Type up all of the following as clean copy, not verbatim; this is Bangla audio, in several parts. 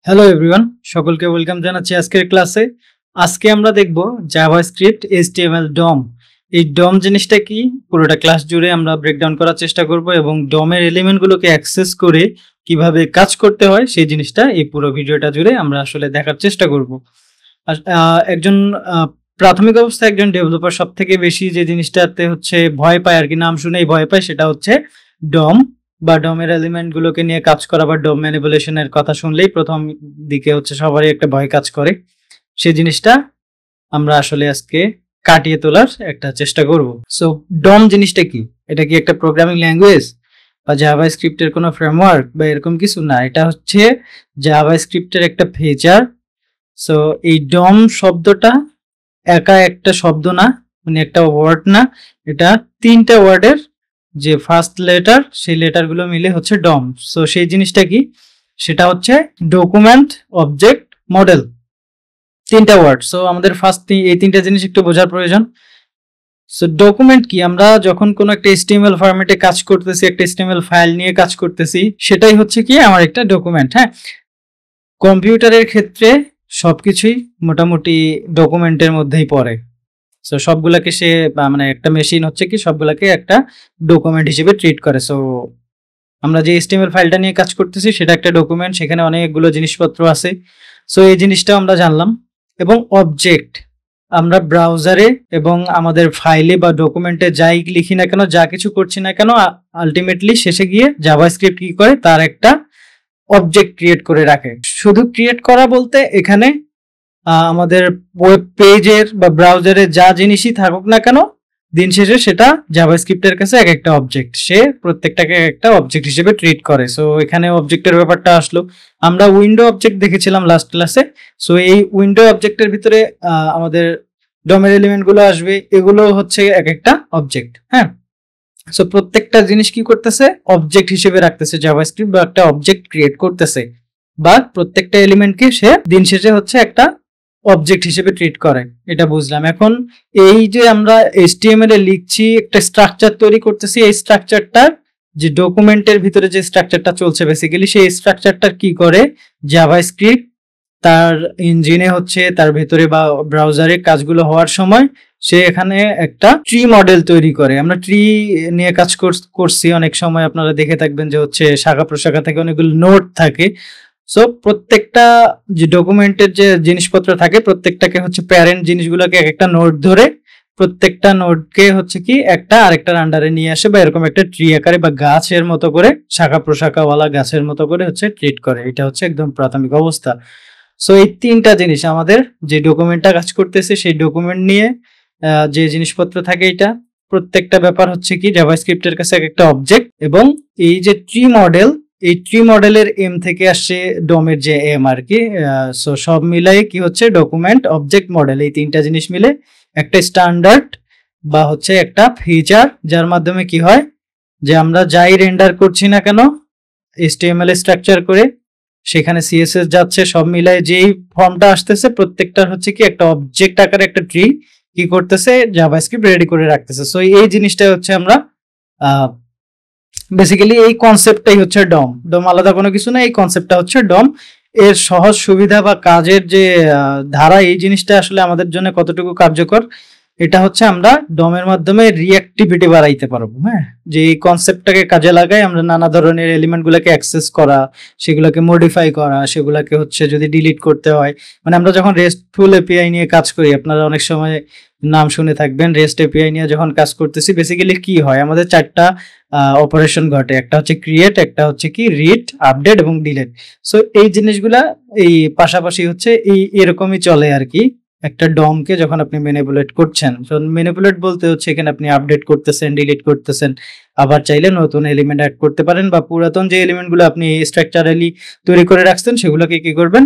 হ্যালো এভরিওয়ান, সকলকে ওয়েলকাম জানাচ্ছি আজকের ক্লাসে। আজকে আমরা দেখব জাভাস্ক্রিপ্ট এইচটিএমএল ডম। এই ডম জিনিসটা কি পুরোটা ক্লাস জুড়ে আমরা ব্রেকডাউন করার চেষ্টা করব এবং ডমের এলিমেন্টগুলোকে অ্যাক্সেস করে কিভাবে কাজ করতে হয় সেই জিনিসটা এই পুরো ভিডিওটা জুড়ে আমরা আসলে দেখার চেষ্টা করব। একজন প্রাথমিক অবস্থায় একজন ডেভেলপার সব থেকে বেশি যে জিনিসটাতে হচ্ছে ভয় পায় আর কি, নাম শুনেই ভয় পায়, সেটা হচ্ছে ডম বা ডমের এলিমেন্ট গুলোকে নিয়ে কাজ করা বা ডম ম্যানিপুলেশনের কথা শুনলেই প্রথম দিকে হচ্ছে সবারই একটা ভয় কাজ করে। সেই জিনিসটা আমরা আসলে আজকে কাটিয়ে তোলার একটা চেষ্টা করব। সো ডম জিনিসটা কি? এটা কি একটা প্রোগ্রামিং ল্যাঙ্গুয়েজ বা জাভাস্ক্রিপ্টের কোনো ফ্রেমওয়ার্ক বা এরকম কিছু না, এটা হচ্ছে জাভাস্ক্রিপ্টের একটা ফিচার। সো এই ডম শব্দটা একা একটা শব্দ না, মানে একটা ওয়ার্ড না, এটা তিনটা ওয়ার্ডের যে ফার্স্ট লেটার সেই লেটার গুলো মিলে হচ্ছে ডম। সো সেই জিনিসটা কি? সেটা হচ্ছে ডকুমেন্ট, অবজেক্ট, মডেল, তিনটা ওয়ার্ড। সো আমাদের ফার্স্ট এই তিনটা জিনিস একটু বোঝার প্রয়োজন। সো ডকুমেন্ট কি? আমরা যখন কোনো একটা HTML ফরম্যাটে কাজ করতেছি, একটা HTML ফাইল নিয়ে কাজ করতেছি, সেটাই হচ্ছে কি আমার একটা ডকুমেন্ট। হ্যাঁ, কম্পিউটারের ক্ষেত্রে সবকিছুই মোটামুটি ডকুমেন্টের মধ্যেই পড়ে। সো সবগুলাকে সে মানে একটা মেশিন হচ্ছে কি সবগুলাকে একটা ডকুমেন্ট হিসেবে ট্রিট করে। সো আমরা যে HTML ফাইলটা নিয়ে কাজ করতেছি সেটা একটা ডকুমেন্ট, সেখানে অনেকগুলো জিনিসপত্র আছে। সো এই জিনিসটাও আমরা জানলাম। এবং অবজেক্ট, আমরা ব্রাউজারে এবং আমাদের ফাইলে বা ডকুমেন্টে যাই লিখি না কেন, যা কিছু করছি না কেন, আলটিমেটলি শেষে গিয়ে জাভাস্ক্রিপ্ট কি করে, তার একটা অবজেক্ট ক্রিয়েট করে রাখে। শুধু ক্রিয়েট করা বলতে এখানে আমাদের ওয়েব পেজের বা ব্রাউজারে যা জিনিসই থাকুক না কেন, দিন শেষে সেটা জাভাস্ক্রিপ্টের কাছে এক একটা অবজেক্ট, সে প্রত্যেকটাকে একটা অবজেক্ট হিসেবে ট্রিট করে। সো এখানে অবজেক্টের ব্যাপারটা আসলো। আমরা উইন্ডো অবজেক্ট দেখেছিলাম লাস্ট ক্লাসে। সো এই উইন্ডো অবজেক্টের ভিতরে আমাদের ডমের এলিমেন্ট গুলো আসবে, এগুলো হচ্ছে এক একটা অবজেক্ট। হ্যাঁ, সো প্রত্যেকটা জিনিস কি করতেছে, অবজেক্ট হিসেবে রাখতেছে জাভাস্ক্রিপ্ট, বা একটা অবজেক্ট ক্রিয়েট করতেছে, বা প্রত্যেকটা এলিমেন্টকে সে দিন শেষে হচ্ছে একটা অবজেক্ট হিসেবে ট্রিট করে। এটা বুঝলাম। এখন এই যে আমরা HTML এ লিখছি, একটা স্ট্রাকচার তৈরি করতেছি, এই স্ট্রাকচারটার যে ডকুমেন্টের ভিতরে যে স্ট্রাকচারটা চলছে বেসিক্যালি, সেই স্ট্রাকচারটা কি করে জাভাস্ক্রিপ্ট তার ইঞ্জিনে হচ্ছে তার ভেতরে বা ব্রাউজারে কাজগুলো হওয়ার সময় সে এখানে একটা ট্রি মডেল তৈরি করে। আমরা ট্রি নিয়ে কাজ করছি অনেক সময়, আপনারা দেখে থাকবেন যে হচ্ছে শাখা প্রশাখা থেকে অনেকগুলো নোড থাকে। সো প্রত্যেকটা যে ডকুমেন্টের যে জিনিসপত্র থাকে, প্রত্যেকটাকে হচ্ছে প্যারেন্ট জিনিসগুলোকে এক একটা নোড ধরে প্রত্যেকটা নোডকে হচ্ছে কি একটা আরেকটার আন্ডারে নিয়ে আসে, বা এরকম একটা ট্রি আকারে বা গাছের মতো করে, শাখা প্রশাখাওয়ালা গাছের মতো করে হচ্ছে ট্রিট করে। এটা হচ্ছে একদম প্রাথমিক অবস্থা। সো এই তিনটা জিনিস আমাদের যে ডকুমেন্টটা কাজ করতেছে সেই ডকুমেন্ট নিয়ে যে জিনিসপত্র থাকে, এটা প্রত্যেকটা ব্যাপার হচ্ছে কি জাভাস্ক্রিপ্টের কাছে এক একটা অবজেক্ট। এবং এই যে ট্রি মডেল, এই ট্রি মডেলের এম থেকে আসছে ডমের যে এম আর কি। সো সব মিলাই কি হচ্ছে ডকুমেন্ট, অবজেক্ট, মডেল, এই তিনটা জিনিস মিলে একটা স্ট্যান্ডার্ড বা হচ্ছে একটা ফিচার, যার মাধ্যমে কি হয় যে আমরা যাই রেন্ডার করছি না কেন HTML স্ট্রাকচার করে, সেখানে CSS যাচ্ছে, সব মিলাই যেই ফর্মটা আসতেছে প্রত্যেকটার হচ্ছে কি একটা অবজেক্ট আকারে একটা ট্রি কি করতেছে জাভাস্ক্রিপ্ট রেডি করে রাখতেছে। সো এই জিনিসটা হচ্ছে আমরা বেসিক্যালি এই কনসেপ্টটাই হচ্ছে ডম। ডম আলাদা কোনো কিছু না, এই কনসেপ্টটা হচ্ছে ডম। এর সহজ সুবিধা বা কাজের যে ধারা, এই জিনিসটা আসলে আমাদের জন্য কতটুকু কার্যকর, এটা হচ্ছে আমরা ডমের মাধ্যমে রিঅ্যাক্টিভিটি বাড়াইতে পারবো। হ্যাঁ, যে এই কনসেপ্টটাকে কাজে লাগাই আমরা নানা ধরনের এলিমেন্টগুলোকে অ্যাক্সেস করা, সেগুলোকে মডিফাই করা, সেগুলোকে হচ্ছে যদি ডিলিট করতে হয়, মানে আমরা যখন রেস্টফুল এপিআই নিয়ে কাজ করি, আপনারা অনেক সময় নাম শুনে থাকবেন, রেস্ট এপিআই নিয়ে যখন কাজ করতেছি বেসিক্যালি কি হয়, আমাদের চারটা অপারেশন ঘটে। একটা হচ্ছে ক্রিয়েট, একটা হচ্ছে কি রিড, আপডেট এবং ডিলিট। সো এই জিনিসগুলা এই পাশাপাশি হচ্ছে এই এরকমই চলে আর কি একটা ডমকে যখন আপনি ম্যানিপুলেট করছেন। ম্যানিপুলেট বলতে হচ্ছে এখানে আপনি আপডেট করতেছেন, ডিলিট করতেছেন, আবার চাইলে নতুন এলিমেন্ট অ্যাড করতে পারেন, বা পুরাতন যে এলিমেন্টগুলো আপনি স্ট্রাকচারালি তৈরি করে রাখছেন সেগুলোকে কি করবেন,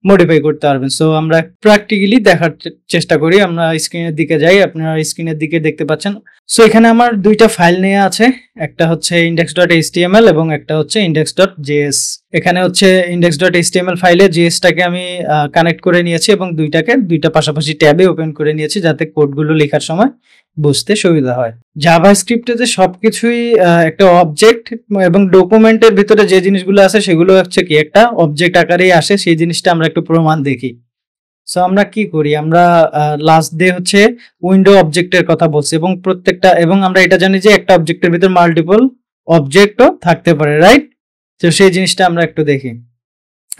মডিফাই করতে পারবেন। সো আমরা প্র্যাকটিক্যালি দেখার চেষ্টা করি। আমরা স্ক্রিনের দিকে যাই, আপনারা স্ক্রিনের দিকে দেখতে পাচ্ছেন। সো এখানে আমার দুইটা ফাইল নেওয়া আছে, একটা হচ্ছে index.html এবং একটা হচ্ছে index.js। এখানে হচ্ছে index.html ফাইলে js-টাকে আমি কানেক্ট করে নিয়েছি এবং দুইটা পাশাপাশি ট্যাবে ওপেন করে নিয়েছি যাতে কোডগুলো লেখার সময় বুঝতে সুবিধা হয়। জাভাস্ক্রিপ্টে যে সবকিছুই একটা অবজেক্ট এবং ডকুমেন্টের ভিতরে যে জিনিসগুলো আছে সেগুলো হচ্ছে কি একটা অবজেক্ট আকারেই আসে, সেই জিনিসটা আমরা একটু প্রমাণ দেখি। সো আমরা কি করি, আমরা লাস্ট ডে হচ্ছে উইন্ডো অবজেক্টের কথা বলছি এবং আমরা এটা জানি যে একটা অবজেক্টের ভিতর মাল্টিপল অবজেক্টও থাকতে পারে, রাইট? তো সেই জিনিসটা আমরা একটু দেখি।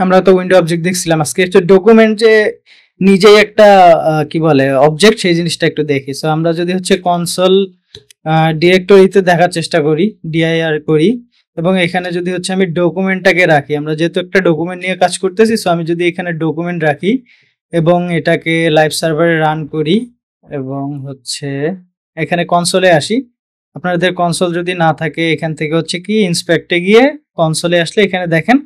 আমরা তো উইন্ডো অবজেক্ট দেখছিলাম, আজকে হচ্ছে ডকুমেন্ট যে নিজেই একটা কি বলে অবজেক্ট, সেই জিনিসটা একটু দেখি। সো আমরা যদি হচ্ছে কনসোল ডিরেক্টরিতে দেখার চেষ্টা করি, dir করি এবং এখানে যদি হচ্ছে আমি ডকুমেন্টটাকে রাখি, আমরা যেহেতু একটা ডকুমেন্ট নিয়ে কাজ করতেছি, সো আমি যদি এখানে ডকুমেন্ট রাখি এবং এটাকে লাইভ সার্ভারে রান করি এবং হচ্ছে এখানে কনসোলে আসি। আপনাদের কনসোল যদি না থাকে এখান থেকে হচ্ছে কি ইন্সপেক্টে গিয়ে কনসোলে আসলে এখানে দেখেন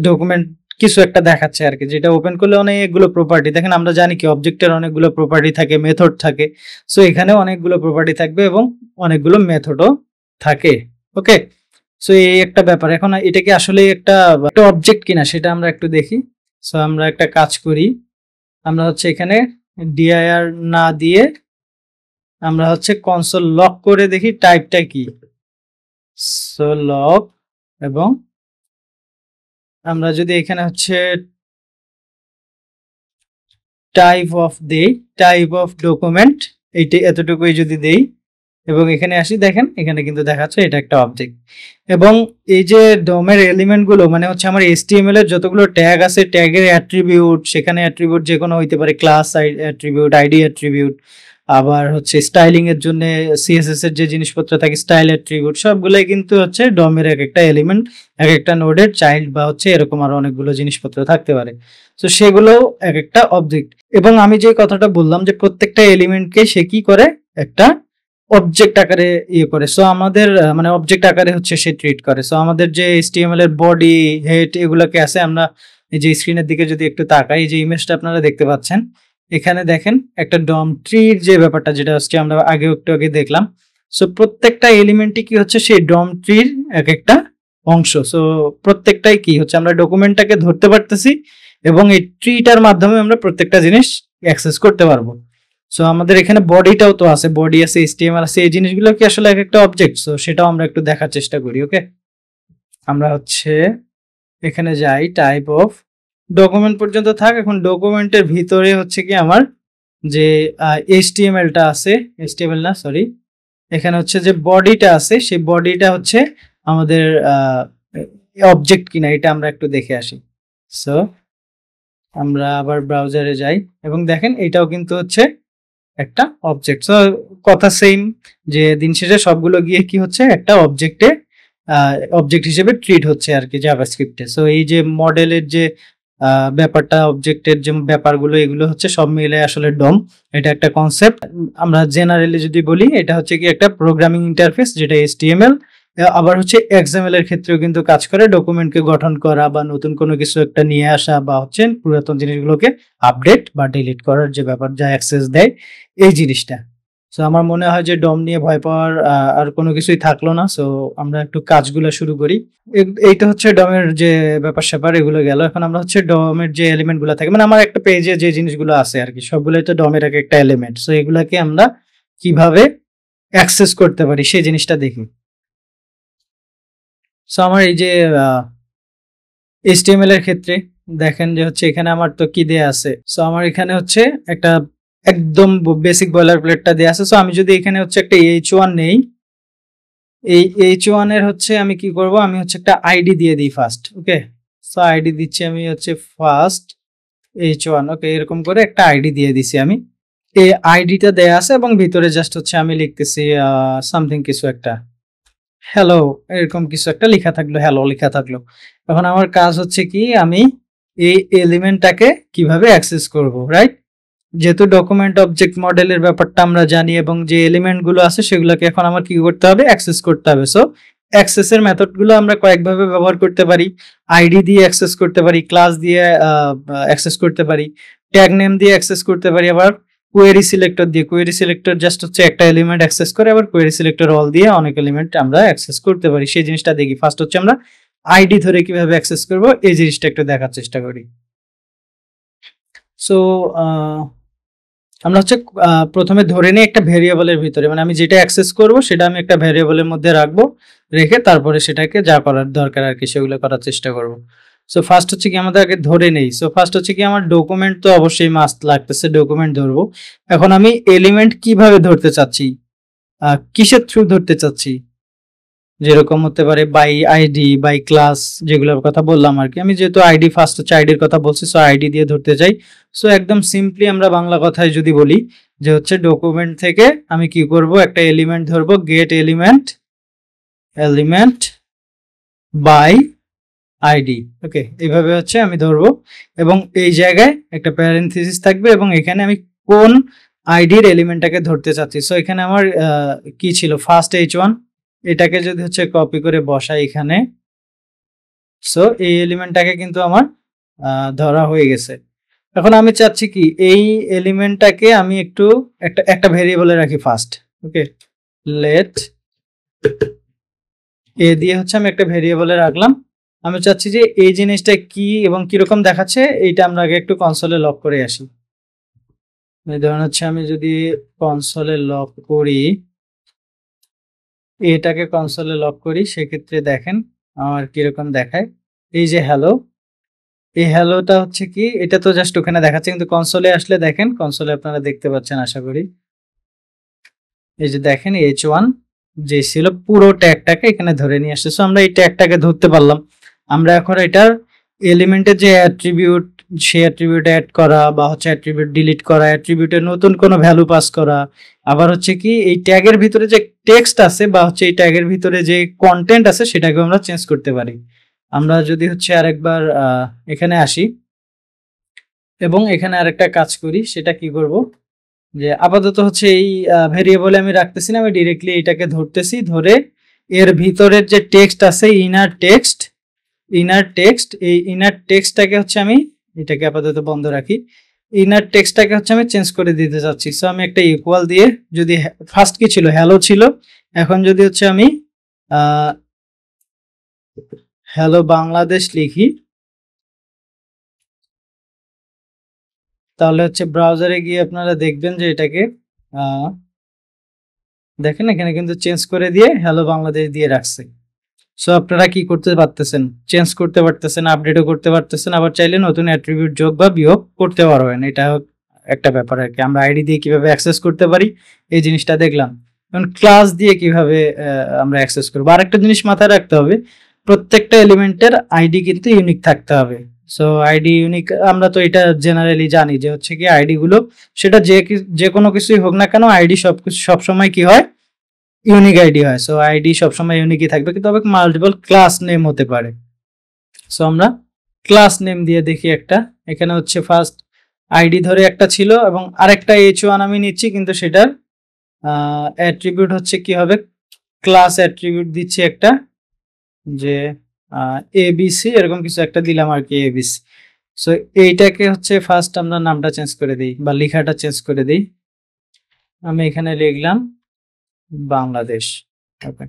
ডকুমেন্ট কিছু একটা দেখাচ্ছে আর কি, যেটা ওপেন করলে অনেকগুলো প্রপার্টি দেখেন। আমরা জানি কি অবজেক্টের অনেকগুলো প্রপার্টি থাকে, মেথড থাকে, সো এখানে অনেকগুলো প্রপার্টি থাকবে এবং অনেকগুলো মেথডও থাকে। ওকে, সো এই একটা ব্যাপার। এখন এটা কি আসলে একটা অবজেক্ট কিনা সেটা আমরা একটু দেখি। সো আমরা একটা কাজ করি, আমরা হচ্ছে এখানে dir না দিয়ে আমরা হচ্ছে কনসোল লক করে দেখি টাইপটা কি। সো লক, এবং আমরা যদি এখানে হচ্ছে টাইপ অফ ডকুমেন্ট এইটা এতটুকুই যদি দেই এবং এখানে আসি, দেখেন এখানে কিন্তু দেখাচ্ছে এটা একটা অবজেক্ট। এবং এই যে ডমের এলিমেন্ট গুলো মানে হচ্ছে আমার HTML এর যতগুলো ট্যাগ আছে, ট্যাগের অ্যাট্রিবিউট, সেখানে অ্যাট্রিবিউট যে কোনো হইতে পারে, ক্লাস অ্যাট্রিবিউট, আইডি অ্যাট্রিবিউট, আবার হচ্ছে স্টাইলিং এর জন্য CSS এর যে জিনিসপত্র থাকে স্টাইল অ্যাট্রিবিউট, সবগুলাই কিন্তু হচ্ছে ডমের এক একটা এলিমেন্ট, এক একটা নোডের চাইল্ড বা হচ্ছে এরকম আরো অনেকগুলো জিনিসপত্র থাকতে পারে। তো সেগুলো এক একটা অবজেক্ট। এবং আমি যে কথাটা বললাম যে প্রত্যেকটা এলিমেন্টকে সে কি করে একটা অবজেক্ট আকারে ইয়ে করে, সো আমাদের মানে অবজেক্ট আকারে হচ্ছে সে ট্রিট করে। সো আমাদের যে HTML এর বডি, হেড এগুলোকে আছে, আমরা এই যে স্ক্রিনের দিকে যদি একটু তাকাই, এই যে ইমেজটা আপনারা দেখতে পাচ্ছেন এখানে দেখেন একটা ডম ট্রির যে ব্যাপারটা, যেটা হচ্ছে আমরা একটু আগে দেখলাম। সো প্রত্যেকটা এলিমেন্টই কি হচ্ছে সেই ডম ট্রির এক একটা অংশ। সো প্রত্যেকটাই কি হচ্ছে আমরা ডকুমেন্টটাকে ধরতে পারতেছি এবং এই ট্রিটার মাধ্যমে আমরা প্রত্যেকটা জিনিস অ্যাক্সেস করতে পারবো। সো আমাদের এখানে বডিটাও তো আছে, বডি আছে, HTML আছে, এই জিনিসগুলো কি আসলে এক একটা অবজেক্ট? সো সেটাও আমরা একটু দেখার চেষ্টা করি। ওকে, আমরা হচ্ছে এখানে যাই, টাইপ অফ ডকুমেন্ট পর্যন্ত থাক। এখন ডকুমেন্টের ভিতরে হচ্ছে কি আমার যে HTML-টা আছে, HTML না সরি, এখানে হচ্ছে যে বডিটা আছে, সেই বডিটা হচ্ছে আমাদের অবজেক্ট কিনা এটা আমরা একটু দেখে আসি। সো আমরা আবার ব্রাউজারে যাই এবং দেখেন এটাও কিন্তু হচ্ছে একটা অবজেক্ট। সো কথা সেম, যে দিন শেষে সবগুলো গিয়ে কি হচ্ছে একটা অবজেক্ট হিসেবে ট্রিট হচ্ছে আর কি জাভাস্ক্রিপ্টে। সো এই যে মডেলের যে ব্যাপারটা, অবজেক্টের যে ব্যাপারগুলো, এগুলো হচ্ছে সব মিলে আসলে ডম, এটা একটা কনসেপ্ট। আমরা জেনারেলি যদি বলি এটা হচ্ছে কি একটা প্রোগ্রামিং ইন্টারফেস, যেটা HTML আবার হচ্ছে XML এর ক্ষেত্রেও কিন্তু কাজ করে, ডকুমেন্টকে গঠন করা বা নতুন কোনো কিছু একটা নিয়ে আসা বা হচ্ছে পুরাতন জিনিসগুলোকে আপডেট বা ডিলিট করার যে ব্যাপার, যা অ্যাক্সেস দেয় এই জিনিসটা। সো আমার মনে হয় যে ডম নিয়ে ভয় পাওয়ার আর কোনো কিছুই থাকলো না। সো আমরা একটু কাজগুলো শুরু করি। এইটা হচ্ছে ডমের যে ব্যাপার স্যাপার, এগুলো গেল। এখন আমরা হচ্ছে ডমের যে এলিমেন্ট গুলো থাকে, মানে আমার একটা পেজে যে জিনিসগুলো আছে আর কি, সবগুলোই তো ডমের এক একটা এলিমেন্ট। সো এগুলাকে আমরা কিভাবে অ্যাক্সেস করতে পারি সেই জিনিসটা দেখি। সো আমার এই যে HTML এর ক্ষেত্রে দেখেন যে হচ্ছে এখানে আমার তো কি দেয়া আছে। সো আমার এখানে হচ্ছে একটা একদম বেসিক বয়লার প্লেটটা দেয়া আছে। সো আমি যদি এখানে হচ্ছে একটা h1 নেই, এই h1 এর হচ্ছে আমি কি করব, আমি হচ্ছে একটা আইডি দিয়ে দিই ফার্স্ট। ওকে, সো আইডি দিচ্ছি আমি হচ্ছে ফার্স্ট h1। ওকে, এরকম করে একটা আইডি দিয়ে দিছি আমি। এই আইডিটা দেয়া আছে এবং ভিতরে জাস্ট হচ্ছে আমি লিখতেছি সামথিং কিছু একটা, হ্যালো, এরকম কিছু একটা লেখা থাকলো, হ্যালো লেখা থাকলো। এখন আমার কাজ হচ্ছে কি আমি এই এলিমেন্টটাকে কিভাবে অ্যাক্সেস করব, রাইট? যেহেতু ডকুমেন্ট অবজেক্ট মডেলের ব্যাপারটা আমরা জানি এবং যে এলিমেন্ট গুলো আছে সেগুলোকে এখন আমার কি করতে হবে, অ্যাক্সেস করতে হবে। সো অ্যাক্সেসের মেথড গুলো আমরা কয়েকভাবে ব্যবহার করতে পারি। আইডি দিয়ে অ্যাক্সেস করতে পারি, ক্লাস দিয়ে অ্যাক্সেস করতে পারি, ট্যাগ নেম দিয়ে অ্যাক্সেস করতে পারি, আবার কোয়েরি সিলেক্টর দিয়ে। কোয়েরি সিলেক্টর জাস্ট হচ্ছে একটা এলিমেন্ট অ্যাক্সেস করে, আবার কোয়েরি সিলেক্টর অল দিয়ে অনেক এলিমেন্ট আমরা অ্যাক্সেস করতে পারি। সেই জিনিসটা দেখি। ফার্স্ট হচ্ছে আমরা আইডি ধরে কিভাবে অ্যাক্সেস করব এই জিনিসটা একটু দেখার চেষ্টা করি। সো আমরা হচ্ছে প্রথমে ধরে নিই একটা ভেরিয়েবলের ভিতরে, মানে আমি যেটা অ্যাক্সেস করব সেটা আমি একটা ভেরিয়েবলের মধ্যে রাখবো, রেখে তারপরে সেটাকে যা করার দরকার আর কি সেগুলো করার চেষ্টা করব। সো ফার্স্ট হচ্ছে কি আমাদের আগে ধরে নেই। সো ফার্স্ট হচ্ছে কি আমার ডকুমেন্ট তো অবশ্যই মাস্ট লাগতেছে, ডকুমেন্ট ধরবো। এখন আমি এলিমেন্ট কিভাবে ধরতে চাচ্ছি, কিসের থ্রু ধরতে চাচ্ছি, যেরকম হতে পারে বাই আইডি, বাই ক্লাস, যেগুলোর কথা বললাম আর কি। আমি যেহেতু আইডি ফার্স্ট হচ্ছে আইডির কথা বলছি, সো আইডি দিয়ে ধরতে চাই। সো একদম সিম্পলি আমরা বাংলা কথায় যদি বলি যে হচ্ছে ডকুমেন্ট থেকে আমি কি করব, একটা এলিমেন্ট ধরবো, গেট এলিমেন্ট বাই আইডি। ওকে, এইভাবে হচ্ছে আমি ধরবো এবং এই জায়গায় একটা প্যারেনথেসিস থাকবে এবং এখানে আমি কোন আইডির এলিমেন্টটাকে ধরতে চাচ্ছি। সো এখানে আমার কি ছিল, ফার্স্ট h1, এটাকে যদি হচ্ছে কপি করে বসাই এখানে, সো এই এলিমেন্টটাকে কিন্তু আমার ধরা হয়ে গেছে। এখন আমি চাচ্ছি কি এই এলিমেন্টটাকে আমি একটু একটা ভেরিয়েবলে রাখি ফার্স্ট। ওকে, লেট এ দিয়ে হচ্ছে আমি একটা ভেরিয়েবলে রাখলাম। আমি চাচ্ছি যে এই জিনিসটা কি এবং কিরকম দেখাচ্ছে এইটা আমরা আগে একটু কনসোলে লক করে আসি। ধরুন হচ্ছে আমি যদি কনসোলে লক করি, এটাকে কনসোলে লক করি, সেক্ষেত্রে দেখেন আমার কিরকম দেখায়। এই যে হ্যালো, এই হ্যালোটা হচ্ছে কি, এটা তো জাস্ট ওখানে দেখাচ্ছে, কিন্তু কনসোলে আসলে দেখেন, কনসোলে আপনারা দেখতে পাচ্ছেন আশা করি। এই যে দেখেন h1 যে ছিল পুরো ট্যাগটাকে এখানে ধরে নিয়ে আসছে। সো আমরা এই ট্যাগটাকে ধরতে পারলাম। আমরা এখন এটার এলিমেন্টের যে অ্যাট্রিবিউট, সেই অ্যাট্রিবিউট অ্যাড করা বা হচ্ছে অ্যাট্রিবিউট ডিলিট করা, অ্যাট্রিবিউটের নতুন কোনো ভ্যালু পাস করা, আবার হচ্ছে কি এই ট্যাগের ভিতরে যে টেক্সট আছে বা হচ্ছে এই ট্যাগের ভিতরে যে কন্টেন্ট আছে সেটাকে আমরা চেঞ্জ করতে পারি। আমরা যদি হচ্ছে আরেকবার এখানে আসি এবং এখানে আরেকটা কাজ করি, সেটা কি করব, যে আপাতত হচ্ছে এই ভেরিয়েবলে আমি রাখতেছি না, আমি ডিরেক্টলি এটাকে ধরতেছি, ধরে এর ভিতরের যে টেক্সট আছে ইনার টেক্সট, এই ইনার টেক্সটটাকে হচ্ছে আমি এটাকে আপাতত বন্ধ রাখি, ইনার টেক্সটটাকে হচ্ছে আমি চেঞ্জ করে দিতে চাচ্ছি। সো আমি একটা ইকুয়াল দিয়ে, যদি ফার্স্ট কি ছিল, হ্যালো ছিল, এখন যদি হচ্ছে আমি হ্যালো বাংলাদেশ লিখি, তাহলে হচ্ছে ব্রাউজারে গিয়ে আপনারা দেখবেন যে এটাকে দেখেন এখানে কিন্তু চেঞ্জ করে দিয়ে হ্যালো বাংলাদেশ দিয়ে রাখছে। সো আপনারা কি করতে পারতেছেন, চেঞ্জ করতে পারতেছেন, আপডেটও করতে পারতেছেন, আবার চাইলে নতুন অ্যাট্রিবিউট যোগ বা বিয়োগ করতে পারবেন। এটা একটা ব্যাপার আর কি। আমরা আইডি দিয়ে কিভাবে অ্যাক্সেস করতে পারি এই জিনিসটা দেখলাম। এখন ক্লাস দিয়ে কিভাবে আমরা অ্যাক্সেস করবো, আরেকটা জিনিস মাথায় রাখতে হবে, প্রত্যেকটা এলিমেন্টের আইডি কিন্তু ইউনিক থাকতে হবে। সো আইডি ইউনিক, আমরা তো এটা জেনারেলি জানি যে হচ্ছে কি আইডি গুলো, সেটা যে কোনো কিছুই হোক না কেন, আইডি সবসময় কি হয়, ইউনিক আইডি হয়। সো আইডি সবসময় ইউনিকই থাকবে, কিন্তু তবে মাল্টিপল ক্লাস নেম হতে পারে। সো আমরা ক্লাস নেম দিয়ে দেখি একটা, এখানে হচ্ছে ফার্স্ট আইডি ধরে একটা ছিল এবং আরেকটা h1 আমি নিচ্ছি, কিন্তু সেটার অ্যাট্রিবিউট হচ্ছে কি হবে, ক্লাস অ্যাট্রিবিউট দিচ্ছি একটা, যে এবিসি এরকম কিছু একটা দিলাম আর কি, এবিসি। সো এইটাকে হচ্ছে ফার্স্ট আমরা নামটা চেঞ্জ করে দিই বা লেখাটা চেঞ্জ করে দিই। আমি এখানে লিখলাম বাংলাদেশ। ওকে,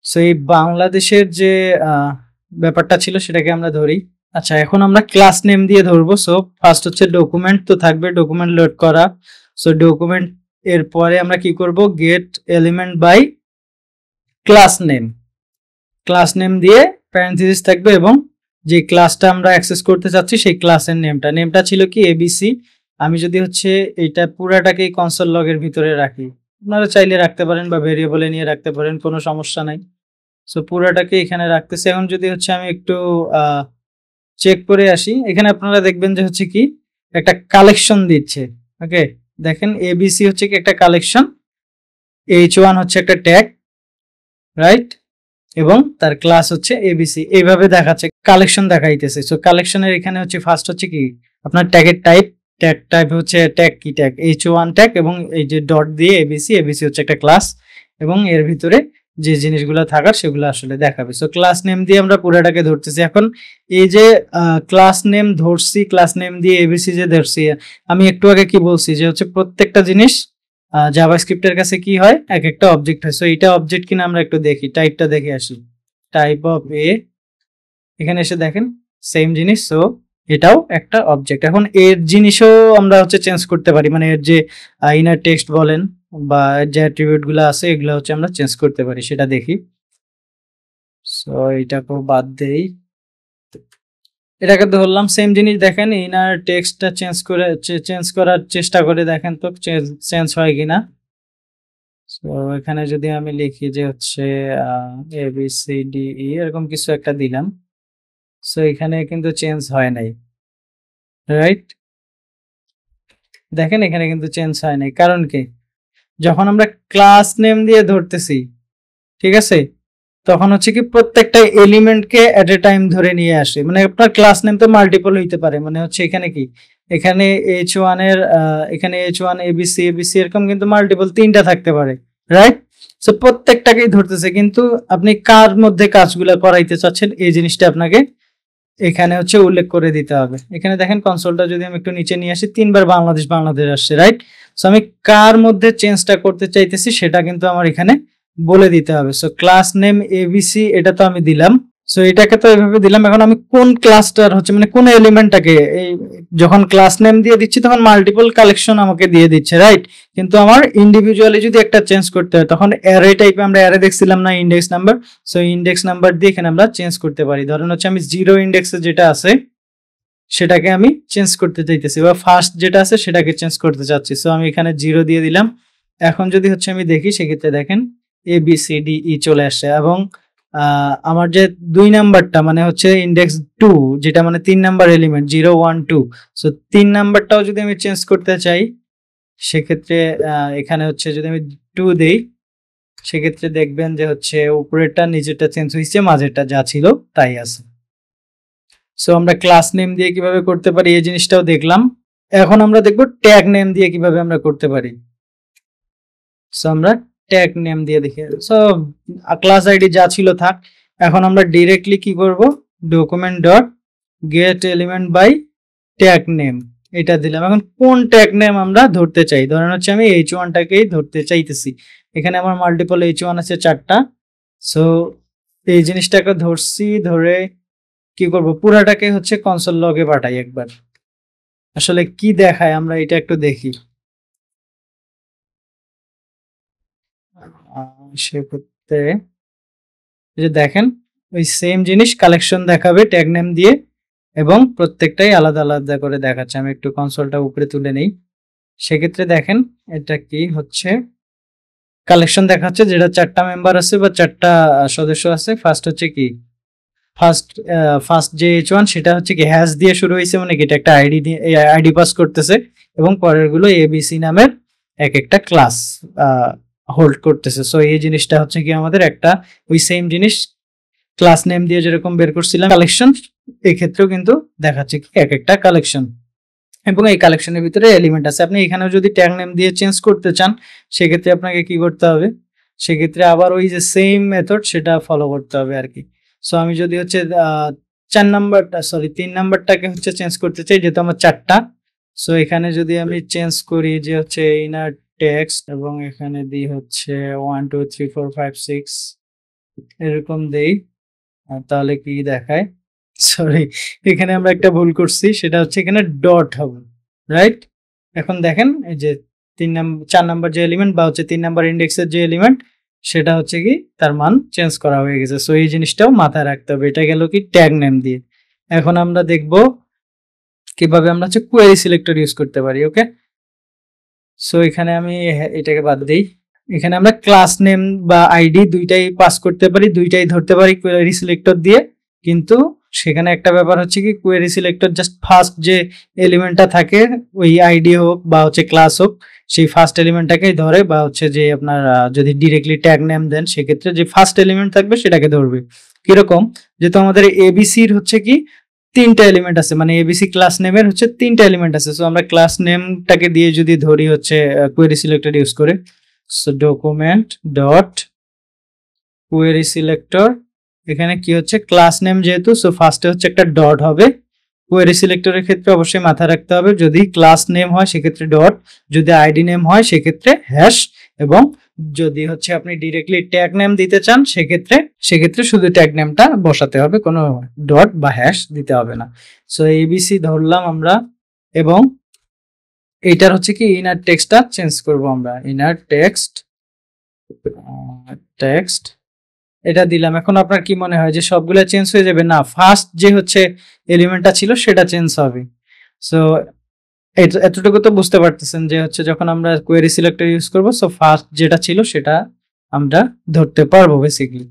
সো এই বাংলাদেশের যে ব্যাপারটা ছিল সেটাকে আমরা ধরি। আচ্ছা, এখন আমরা ক্লাস নেম দিয়ে ধরবো। সো ফার্স্ট হচ্ছে ডকুমেন্ট তো থাকবে, ডকুমেন্ট লোড করা। সো ডকুমেন্ট এর পরে আমরা কি করব, get element by class name দিয়ে প্যারেনথেসিস থাকবে এবং যে ক্লাসটা আমরা অ্যাক্সেস করতে চাচ্ছি সেই ক্লাসের নেমটা ছিল কি এবিসি। আমি যদি হচ্ছে এইটা পুরাটাকেই কনসোল লগের ভিতরে রাখি, আপনারা চাইলে রাখতে পারেন বা ভেরিয়েবলে নিয়ে রাখতে পারেন, কোনো সমস্যা নাই। সো পুরাটাকে এখানে রাখতেছি। এখন যদি হচ্ছে আমি একটু চেক করে আসি, এখানে আপনারা দেখবেন যে হচ্ছে কি একটা কালেকশন দিচ্ছে। ওকে, দেখেন এবিসি হচ্ছে কি একটা কালেকশন, h1 হচ্ছে একটা ট্যাগ, রাইট, এবং তার ক্লাস হচ্ছে এবিসি, এইভাবে দেখাচ্ছে, কালেকশন দেখাইতেছে। সো কালেকশনের এখানে হচ্ছে ফার্স্ট হচ্ছে কি আপনার ট্যাগের ট্যাগ হচ্ছে ট্যাগ কি ট্যাগ h1 ট্যাগ, এবং এই যে ডট দিয়ে এবিসি হচ্ছে একটা ক্লাস এবং এর ভিতরে যে জিনিসগুলো থাকার সেগুলো আসলে দেখাবে। সো ক্লাস নেম দিয়ে আমরা পুরোটাকে ধরতেছি। এখন এই যে ক্লাস নেম ধরছি, ক্লাস নেম দিয়ে এবিসি যে ধরছি, আমি একটু আগে কি বলছি যে হচ্ছে প্রত্যেকটা জিনিস জাভাস্ক্রিপ্টের কাছে কি হয়, এক একটা অবজেক্ট হয়। সো এটা অবজেক্ট কিনা আমরা একটু দেখি, টাইপটা দেখে আসি। টাইপ অফ এ, এখানে এসে দেখেন সেম জিনিস। সো এটাও একটা অবজেক্ট। এখন এর জিনিসও আমরা হচ্ছে চেঞ্জ করতে পারি, মানে এর যে ইনার টেক্সট বলেন বা যে অ্যাট্রিবিউট গুলো আছে এগুলো হচ্ছে আমরা চেঞ্জ করতে পারি, সেটা দেখি। সো এটাকেও বাদ দেই, এটাকে ধরলাম সেম জিনিস। দেখেন ইনার টেক্সটটা চেঞ্জ করার চেষ্টা করে দেখেন তো চেঞ্জ হয় কিনা। সো এখানে যদি আমি লিখি যে হচ্ছে A B C D E এরকম কিছু একটা দিলাম, সো এখানে কিন্তু চেঞ্জ হয় নাই, রাইট? দেখেন এখানে কিন্তু চেঞ্জ হয় নাই, কারণ কি? যখন আমরা ক্লাস নেম দিয়ে ধরতেছি, ঠিক আছে, তখন হচ্ছে কি প্রত্যেকটা এলিমেন্টকে এট এ টাইম ধরে নিয়ে আসে। মানে আপনার ক্লাস নেম তো মাল্টিপল হইতে পারে, মানে হচ্ছে এখানে কি, এখানে H1 এর এখানে H1 এবিসি এবিসি এরকম কিন্তু মাল্টিপল 3টা থাকতে পারে, রাইট? সো প্রত্যেকটাকেই ধরতেছে, কিন্তু আপনি কার মধ্যে কাজগুলো করাইতে চাচ্ছেন এই জিনিসটা আপনাকে এখানে হচ্ছে উল্লেখ করে দিতে হবে। এখানে দেখেন কনসোলটা যদি আমি একটু নিচে নিয়ে আসি, 3বার বাংলাদেশ বাংলাদেশ আসছে, রাইট? সো আমি কার মধ্যে চেঞ্জটা করতে চাইতেছি সেটা কিন্তু আমার এখানে বলে দিতে হবে। সো ক্লাস নেম এবিসি এটা তো আমি দিলাম, সো এটাকে তো এভাবে দিলাম। এখন আমি কোন ক্লাসটার হচ্ছে মানে কোন এলিমেন্টটাকে, এই যখন ক্লাস নেম দিয়ে দিচ্ছি তখন মাল্টিপল কালেকশন আমাকে দিয়ে দিচ্ছে, রাইট? কিন্তু আমার ইন্ডিভিজুয়ালি যদি একটা চেঞ্জ করতে হয় তখন অ্যারে টাইপে, আমরা অ্যারে দেখছিলাম না, index number. So index number দিয়ে এখানে আমরা চেঞ্জ করতে পারি। ধরেন হচ্ছে আমি 0 ইন্ডেক্সে যেটা আছে সেটাকে আমি চেঞ্জ করতে চাইতেছি, বা ফার্স্ট যেটা আছে সেটাকে চেঞ্জ করতে চাচ্ছি। সো আমি এখানে 0 দিয়ে দিলাম। এখন যদি হচ্ছে আমি দেখি, সেক্ষেত্রে দেখেন A B C D E চলে আসছে। এবং আমার যে 2 নাম্বারটা মানে হচ্ছে ইন্ডেক্স 2, যেটা মানে 3 নাম্বার এলিমেন্ট 0 1 2, সো 3 নাম্বারটাও যদি আমি চেঞ্জ করতে চাই সেক্ষেত্রে এখানে হচ্ছে যদি আমি 2 দেই, সেক্ষেত্রে দেখবেন যে হচ্ছে উপরেরটা নিচেরটা চেঞ্জ হয়েছে, মাঝেরটা যা ছিল তাই আছে। সো আমরা ক্লাস নেম দিয়ে কিভাবে করতে পারি এই জিনিসটাও দেখলাম। এখন আমরা দেখব ট্যাগ নেম দিয়ে কিভাবে আমরা করতে পারি। সো আমরা ট্যাগ নেম দিয়ে দেখি। সো ক্লাস আইডি যা ছিল থাক, এখন আমরা ডিরেক্টলি কি করব, document dot get element by tag name এটা দিলাম। এখন কোন ট্যাগ নেম আমরা ধরতে চাই, ধরেন হচ্ছে আমি H1 টাকেই ধরতে চাইতেছি। এখানে আমার মাল্টিপল H1 আছে 4টা। সো এই জিনিসটাকে ধরছি, ধরে কি করব, পুরাটাকে হচ্ছে কনসোল লগে পাঠাই একবার। আসলে কি দেখায় আমরা এটা একটু দেখি। সেক্ষেত্রে যে দেখেন ওই সেম জিনিস কালেকশন দেখাবে ট্যাগ নেম দিয়ে, এবং প্রত্যেকটাই আলাদা আলাদা করে দেখাচ্ছে। আমি একটু কনসোলটা উপরে তুলে নেই। সেক্ষেত্রে দেখেন এটা কি হচ্ছে, কালেকশন দেখাচ্ছে যেটা 4টা মেম্বার আছে বা 4টা সদস্য আছে। ফার্স্ট হচ্ছে কি, ফার্স্ট যে H1 সেটা হচ্ছে কি হ্যাশ দিয়ে শুরু হয়েছে, মানে কি এটা একটা আইডি দিয়ে আইডি পাস করতেছে, এবং পরের গুলো এবিসি নামের এক একটা ক্লাস হোল্ড করতেছে। সো এই জিনিসটা হচ্ছে কি আমাদের একটা ওই সেম জিনিস ক্লাস নেম দিয়ে যেরকম বের করছিলাম কালেকশন, এই ক্ষেত্রেও কিন্তু দেখাচ্ছে কি এক একটা কালেকশন, এবং এই কালেকশনের ভিতরে এলিমেন্ট আছে। আপনি এখানেও যদি ট্যাগ নেম দিয়ে চেঞ্জ করতে চান সেক্ষেত্রে আপনাকে কি করতে হবে, সেক্ষেত্রে আবার ওই যে সেম মেথড সেটা ফলো করতে হবে আর কি। সো আমি যদি হচ্ছে 3 নাম্বারটাকে হচ্ছে চেঞ্জ করতে চাই, যেহেতু আমার 4টা। সো এখানে যদি আমি চেঞ্জ করি যে হচ্ছে ইনার টেক্সট, এবং এখানে দিই হচ্ছে 1 2 3 4 5 6 এরকম দেই, তাহলে কি দেখায়, সরি এখানে আমরা একটা ভুল করছি, সেটা হচ্ছে এখানে ডট হবে, রাইট? এখন দেখেন এই যে 4 নাম্বার যে এলিমেন্ট বা হচ্ছে 3 নাম্বার ইন্ডেক্সের যে এলিমেন্ট সেটা হচ্ছে কি তার মান চেঞ্জ করা হয়ে গেছে। সো এই জিনিসটাও মাথায় রাখতে হবে। এটা গেল কি ট্যাগ নেম দিয়ে। এখন আমরা দেখব কিভাবে আমরা হচ্ছে কোয়েরি সিলেক্টর ইউজ করতে পারি। ওকে, সো এখানে আমি এটাকে বাদ দেই। এখানে আমরা ক্লাস নেম বা আইডি দুইটাই পাস করতে পারি, দুইটাই ধরতে পারি কোয়েরি সিলেক্টর দিয়ে। কিন্তু সেখানে একটা ব্যাপার হচ্ছে কি, কোয়েরি সিলেক্টর জাস্ট ফার্স্ট যে এলিমেন্টটা থাকে ওই আইডি হোক বা হচ্ছে ক্লাস হোক, সেই ফার্স্ট এলিমেন্টটাকেই ধরে, বা হচ্ছে যে আপনার যদি ডিরেক্টলি ট্যাগ নেম দেন সেক্ষেত্রে যে ফার্স্ট এলিমেন্ট থাকবে সেটাকে ধরবে। কিরকম, যেহেতু আমাদের এবিসির হচ্ছে কি 3টা এলিমেন্ট আছে, মানে এবিসি ক্লাস নেমের হচ্ছে 3টা এলিমেন্ট আছে। সো আমরা ক্লাস নেমটাকে দিয়ে যদি ধরি হচ্ছে কোয়েরি সিলেক্টর ইউজ করে, so document dot query selector, এখানে কি হচ্ছে ক্লাস নেম যেহেতু, সো ফার্স্টে হচ্ছে একটা ডট হবে। কোয়েরি সিলেক্টরের ক্ষেত্রে অবশ্যই মাথায় রাখতে হবে, যদি ক্লাস নেম হয় সেক্ষেত্রে ডট, যদি আইডি নেম হয় সেক্ষেত্রে হ্যাশ, এবং যদি হচ্ছে আপনি ডিরেক্টলি ট্যাগ নেম দিতে চান সেক্ষেত্রে শুধু ট্যাগ নেমটা বসাতে হবে, কোনো ডট বা হ্যাশ দিতে হবে না। সো এবিসি ধরলাম আমরা, এবং এইটার হচ্ছে কি ইনার টেক্সটটা চেঞ্জ করব আমরা। ইনার টেক্সট এটা দিলাম। এখন আপনার কি মনে হয় যে সবগুলো চেঞ্জ হয়ে যাবে? না, ফার্স্ট যে হচ্ছে এলিমেন্টটা ছিল সেটা চেঞ্জ হবে। সো এতটুকু তো বুঝতে পারতেছেন যে হচ্ছে যখন আমরা কোয়েরি সিলেক্টর ইউজ করব, সো ফার্স্ট যেটা ছিল সেটা আমরা ধরতে পারবো বেসিক্যালি।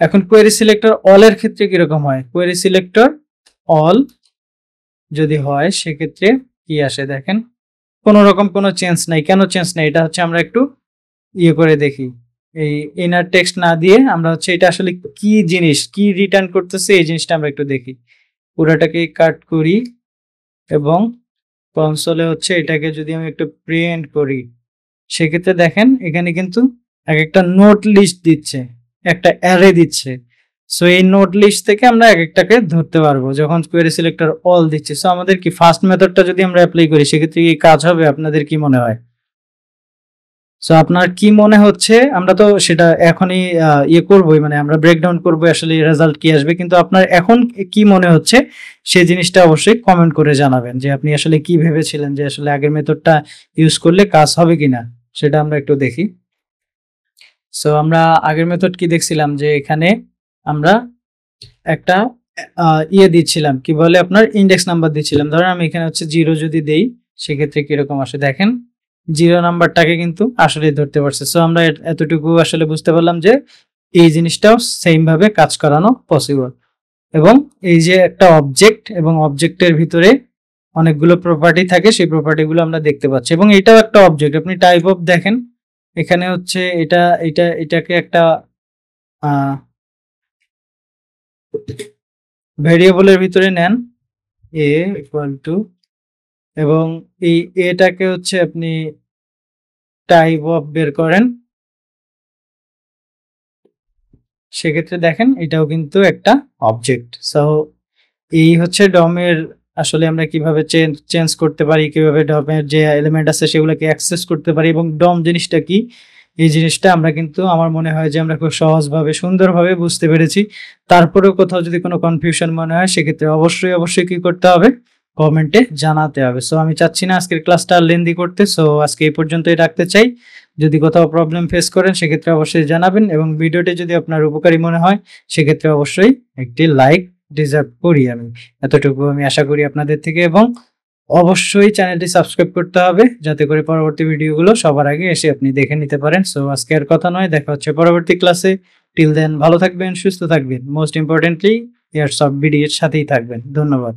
এখন কোয়েরি সিলেক্টর অল এর ক্ষেত্রে কিরকম হয়? কোয়েরি সিলেক্টর অল যদি হয় সেক্ষেত্রে কি আসে দেখেন, কোনো রকম কোনো চেঞ্জ নাই। কেন চেঞ্জ নাই? এটা হচ্ছে আমরা একটু ইয়ে করে দেখি। এই ইনার টেক্সট না দিয়ে আমরা হচ্ছে এটা আসলে কি জিনিস, কি রিটার্ন করতেছে এই জিনিসটা আমরা একটু দেখি। পুরাটাকে কাট করি এবং কনসোলে হচ্ছে এটাকে যদি আমি একটু প্রিন্ট করি, সেক্ষেত্রে দেখেন এখানে কিন্তু এক একটা নোট লিস্ট দিচ্ছে, একটা অ্যারে দিচ্ছে। সো এই নোট লিস্ট থেকে আমরা এক একটাকে ধরতে পারবো যখন কোয়েরি সিলেক্টর অল দিচ্ছে। সো আমাদের কি ফার্স্ট মেথডটা যদি আমরা অ্যাপ্লাই করি সেক্ষেত্রে কি কাজ হবে? আপনাদের কি মনে হয়? সো আপনার কি মনে হচ্ছে? আমরা তো সেটা এখনই ইয়ে করবোই, মানে আমরা ব্রেকডাউন করবো আসলে রেজাল্ট কি আসবে, কিন্তু আপনার এখন কি মনে হচ্ছে সেই জিনিসটা অবশ্যই কমেন্ট করে জানাবেন যে আপনি আসলে কি ভেবেছিলেন যে আসলে আগের মেথডটা ইউজ করলে কাজ হবে কিনা, সেটা আমরা একটু দেখি। সো আমরা আগের মেথড কি দেখছিলাম যে এখানে আমরা একটা ইয়ে দিচ্ছিলাম, কি বলে আপনার ইন্ডেক্স নাম্বার দিচ্ছিলাম। ধরেন আমি এখানে হচ্ছে 0 যদি দেই সেক্ষেত্রে কিরকম আসে দেখেন, 0 নাম্বারটাকে কিন্তু আসলে ধরতে পারছে। সো আমরা এতটুকু আসলে বুঝতে পারলাম যে এই জিনিসটাও সেম ভাবে কাজ করানো পসিবল। এবং এই যে একটা অবজেক্ট এবং অবজেক্টের ভিতরে অনেকগুলো প্রপার্টি থাকে, সেই প্রপার্টিগুলো আমরা দেখতে পাচ্ছি। এবং এটাও একটা অবজেক্ট। আপনি টাইপ অফ দেখেন, এখানে হচ্ছে এটাকে একটা ভেরিয়েবলের ভিতরে নেন এ ইকুয়াল টু, এবং এই এটাকে হচ্ছে আপনি টাইপ অফ বের করেন, সেক্ষেত্রে দেখেন এটাও কিন্তু একটা অবজেক্ট। সো এই হচ্ছে ডমের আসলে আমরা কিভাবে চেঞ্জ করতে পারি, কিভাবে ডমের যে এলিমেন্ট আছে সেগুলোকে অ্যাক্সেস করতে পারি, এবং ডম জিনিসটা কি এই জিনিসটা আমরা কিন্তু আমার মনে হয় যে আমরা খুব সহজভাবে সুন্দরভাবে বুঝতে পেরেছি। তারপরেও কোথাও যদি কোনো কনফিউশন মনে হয় সেক্ষেত্রে অবশ্যই কি করতে হবে? কমেন্টে জানাতে হবে। সো আমি চাচ্ছি না আজকের ক্লাসটা লেন্দি করতে, সো আজকে এই পর্যন্তই রাখতে চাই। যদি কোথাও প্রবলেম ফেস করেন সেক্ষেত্রে অবশ্যই জানাবেন, এবং ভিডিওটি যদি আপনার উপকারী মনে হয় সেক্ষেত্রে অবশ্যই একটি লাইক ডিজার্ভ করি আমি, এতটুকু আমি আশা করি আপনাদের থেকে। এবং অবশ্যই চ্যানেলটি সাবস্ক্রাইব করতে হবে যাতে করে পরবর্তী ভিডিওগুলো সবার আগে এসে আপনি দেখে নিতে পারেন। সো আজকে আর কথা নয়, দেখা হচ্ছে পরবর্তী ক্লাসে। টিল দেন ভালো থাকবেন, সুস্থ থাকবেন, মোস্ট ইম্পর্টেন্টলি এয়ারসফট ভিডিওর সাথেই থাকবেন। ধন্যবাদ।